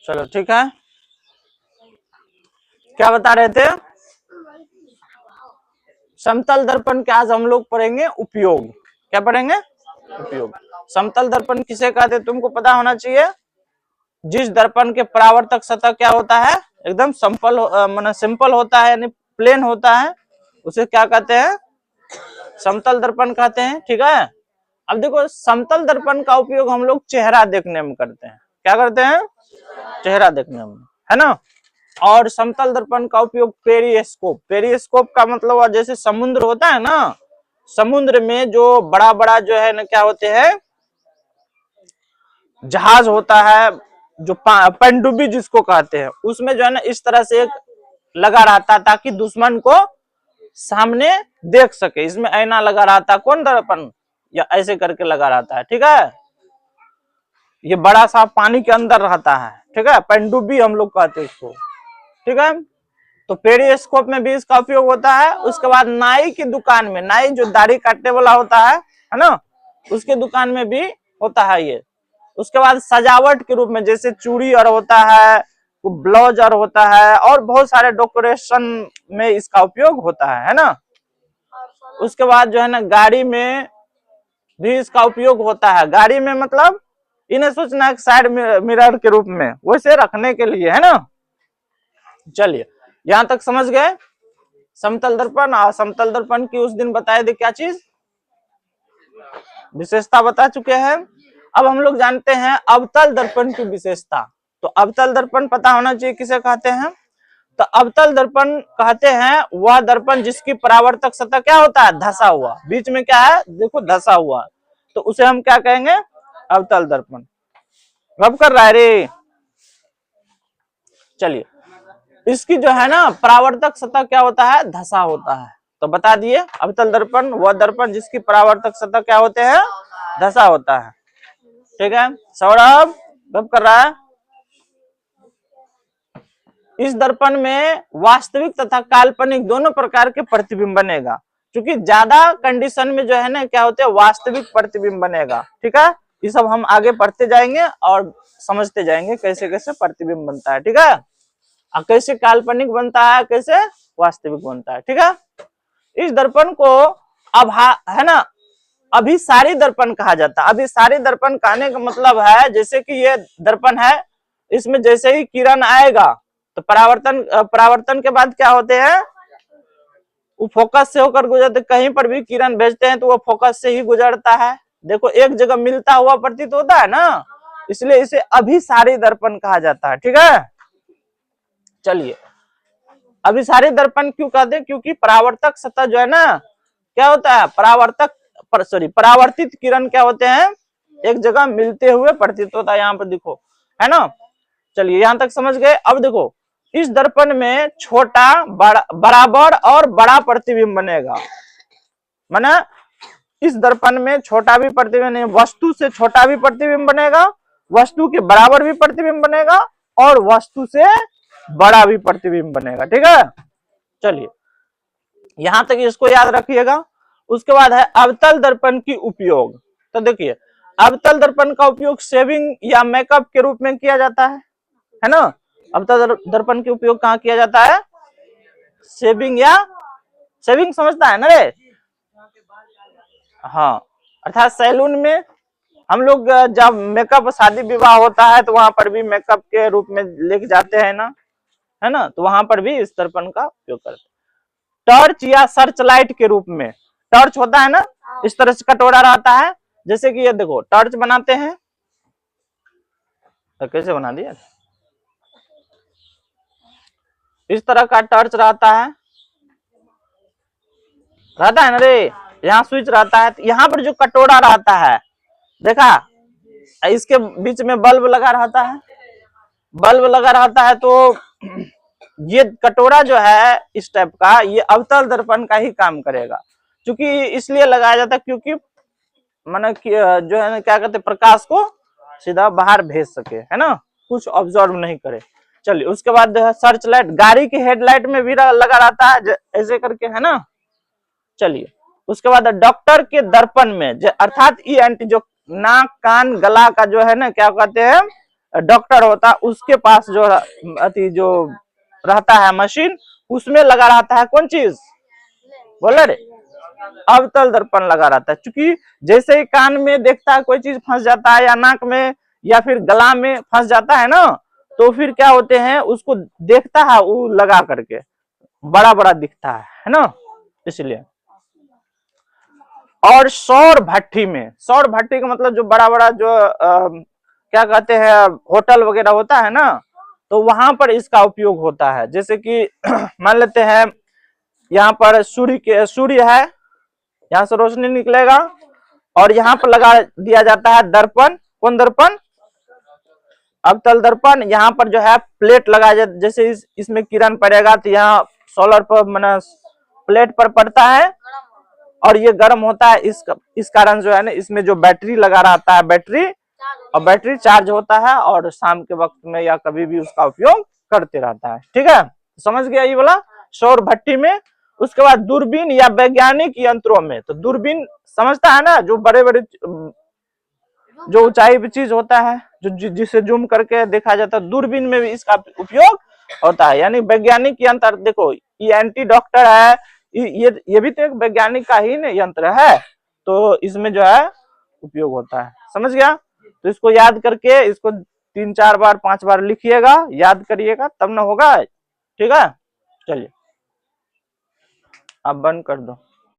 चलो ठीक है, क्या बता रहे थे? समतल दर्पण के आज हम लोग पढ़ेंगे उपयोग। क्या पढ़ेंगे? उपयोग। समतल दर्पण किसे कहते हैं तुमको पता होना चाहिए। जिस दर्पण के परावर्तक सतह क्या होता है, एकदम सिंपल होता है, यानी प्लेन होता है, उसे क्या कहते हैं? समतल दर्पण कहते हैं। ठीक है, अब देखो समतल दर्पण का उपयोग हम लोग चेहरा देखने में करते हैं। क्या करते हैं? चेहरा देखने में, है ना। और समतल दर्पण का उपयोग पेरिस्कोप, पेरिस्कोप का मतलब जैसे समुद्र होता है ना, समुद्र में जो बड़ा बड़ा जो है ना क्या होते हैं, जहाज होता है, जो पनडुब्बी जिसको कहते हैं, उसमें जो है ना इस तरह से एक लगा रहता ताकि दुश्मन को सामने देख सके। इसमें ऐना लगा रहता, कौन दर्पण, या ऐसे करके लगा रहता है। ठीक है, ये बड़ा सा पानी के अंदर रहता है। ठीक है, पनडुब्बी हम लोग कहते हैं इसको। ठीक है, तो पेरिस्कोप में भी इसका उपयोग होता है। उसके बाद नाई की दुकान में, नाई जो दाढ़ी काटने वाला होता है ना, उसके दुकान में भी होता है ये। उसके बाद सजावट के रूप में जैसे चूड़ी और होता है, ब्लाउज और होता है, और बहुत सारे डेकोरेशन में इसका उपयोग होता है ना। उसके बाद जो है ना गाड़ी में भी इसका उपयोग होता है। गाड़ी में मतलब इन्हें सोचना है साइड मिरर के रूप में, वैसे रखने के लिए, है ना। चलिए यहां तक समझ गए समतल दर्पण। और समतल दर्पण की उस दिन बताए थे क्या चीज, विशेषता बता चुके हैं। अब हम लोग जानते हैं अवतल दर्पण की विशेषता। तो अवतल दर्पण पता होना चाहिए किसे कहते हैं। तो अवतल दर्पण कहते हैं वह दर्पण जिसकी परावर्तक सतह क्या होता है, धसा हुआ, बीच में क्या है देखो धसा हुआ, तो उसे हम क्या कहेंगे, अवतल दर्पण। रब कर रहा है रे। चलिए, इसकी जो है ना परावर्तक सतह क्या होता है, धसा होता है। तो बता दिए अवतल दर्पण वह दर्पण जिसकी परावर्तक सतह क्या होते हैं, धसा होता है। ठीक है, सौरभ रब कर रहा है। इस दर्पण में वास्तविक तथा काल्पनिक दोनों प्रकार के प्रतिबिंब बनेगा, क्योंकि ज्यादा कंडीशन में जो है ना क्या होते हैं, वास्तविक प्रतिबिंब बनेगा। ठीक है, ये सब हम आगे पढ़ते जाएंगे और समझते जाएंगे कैसे कैसे प्रतिबिंब बनता है। ठीक है, और कैसे काल्पनिक बनता है, कैसे वास्तविक बनता है। ठीक है, इस दर्पण को अब है ना अभिसारी दर्पण कहा जाता है। अभिसारी दर्पण कहने का मतलब है जैसे कि ये दर्पण है, इसमें जैसे ही किरण आएगा तो परावर्तन के बाद क्या होते हैं, वो फोकस से होकर गुजरते। कहीं पर भी किरण भेजते हैं तो वो फोकस से ही गुजरता है। देखो एक जगह मिलता हुआ प्रतीत होता है ना, इसलिए इसे अभिसारी दर्पण कहा जाता है। ठीक है, चलिए अभिसारी दर्पण क्यों कहते हैं, क्योंकि परावर्तक सतह जो है ना क्या होता है, परावर्तित किरण क्या होते हैं, एक जगह मिलते हुए प्रतीत होता है। यहाँ पर देखो, है ना। चलिए यहां तक समझ गए। अब देखो इस दर्पण में छोटा बराबर और बड़ा प्रतिबिंब बनेगा। माना इस दर्पण में छोटा भी प्रतिबिंब नहीं, वस्तु से छोटा भी प्रतिबिंब बनेगा, वस्तु के बराबर भी प्रतिबिंब बनेगा, और वस्तु से बड़ा भी प्रतिबिंब बनेगा। ठीक है, चलिए यहां तक इसको याद रखिएगा। उसके बाद है अवतल दर्पण की उपयोग। तो देखिए अवतल दर्पण का उपयोग शेविंग या मेकअप के रूप में किया जाता है ना। अवतल दर्पण के उपयोग कहाँ किया जाता है, शेविंग समझता है ना रे, हाँ, अर्थात सैलून में हम लोग जब मेकअप शादी विवाह होता है तो वहां पर भी मेकअप के रूप में लेके जाते हैं ना, है ना, तो वहां पर भी इस दर्पण का उपयोग करते हैं। टॉर्च या सर्च लाइट के रूप में, टॉर्च होता है ना इस तरह से कटोरा रहता है, जैसे कि ये देखो टॉर्च बनाते हैं, तो कैसे बना दिया, इस तरह का टॉर्च रहता है ना रे, यहाँ स्विच रहता है, यहाँ पर जो कटोरा रहता है देखा, इसके बीच में बल्ब लगा रहता है, तो ये कटोरा जो है इस टाइप का, ये अवतल दर्पण का ही काम करेगा। क्योंकि इसलिए लगाया जाता है क्योंकि माना जो है ना क्या कहते हैं, प्रकाश को सीधा बाहर भेज सके, है ना, कुछ ऑब्जर्व नहीं करे। चलिए उसके बाद सर्च लाइट, गाड़ी की हेडलाइट में भी लगा रहता है ऐसे करके, है ना। चलिए उसके बाद डॉक्टर के दर्पण में, अर्थात ई एंटी जो नाक कान गला का जो है ना क्या कहते हैं डॉक्टर होता है उसके पास जो अति जो रहता है मशीन, उसमें लगा रहता है कौन चीज, बोले रे, अवतल दर्पण लगा रहता है। क्योंकि जैसे ही कान में देखता है कोई चीज फंस जाता है, या नाक में या फिर गला में फंस जाता है ना, तो फिर क्या होते हैं, उसको देखता है वो लगा करके, बड़ा बड़ा दिखता है ना, इसलिए। और सौर भट्ठी में, सौर भट्ठी का मतलब जो बड़ा बड़ा जो क्या कहते हैं होटल वगैरह होता है ना, तो वहां पर इसका उपयोग होता है। जैसे कि मान लेते हैं यहाँ पर सूर्य है, यहाँ से रोशनी निकलेगा और यहाँ पर लगा दिया जाता है दर्पण, कौन दर्पण, अवतल दर्पण। यहाँ पर जो है प्लेट लगा, जैसे इसमें किरण पड़ेगा तो यहाँ सोलर पर माना प्लेट पर पड़ता है और ये गर्म होता है। इस कारण जो है ना इसमें जो बैटरी लगा रहता है, बैटरी चार्ज होता है और शाम के वक्त में या कभी भी उसका उपयोग करते रहता है। ठीक है, समझ गया ये वाला सौर भट्टी में। उसके बाद दूरबीन या वैज्ञानिक यंत्रों में, तो दूरबीन समझता है ना, जो बड़े बड़े जो ऊंचाई पे चीज होता है, जो जिसे जूम करके देखा जाता है, दूरबीन में भी इसका उपयोग होता है। यानी वैज्ञानिक यंत्र, देखो ये एंटी डॉक्टर है, ये भी तो एक वैज्ञानिक का ही यंत्र है, तो इसमें जो है उपयोग होता है। समझ गया, तो इसको याद करके इसको 3-4 बार 5 बार लिखिएगा, याद करिएगा, तब ना होगा। ठीक है, चलिए अब बंद कर दो।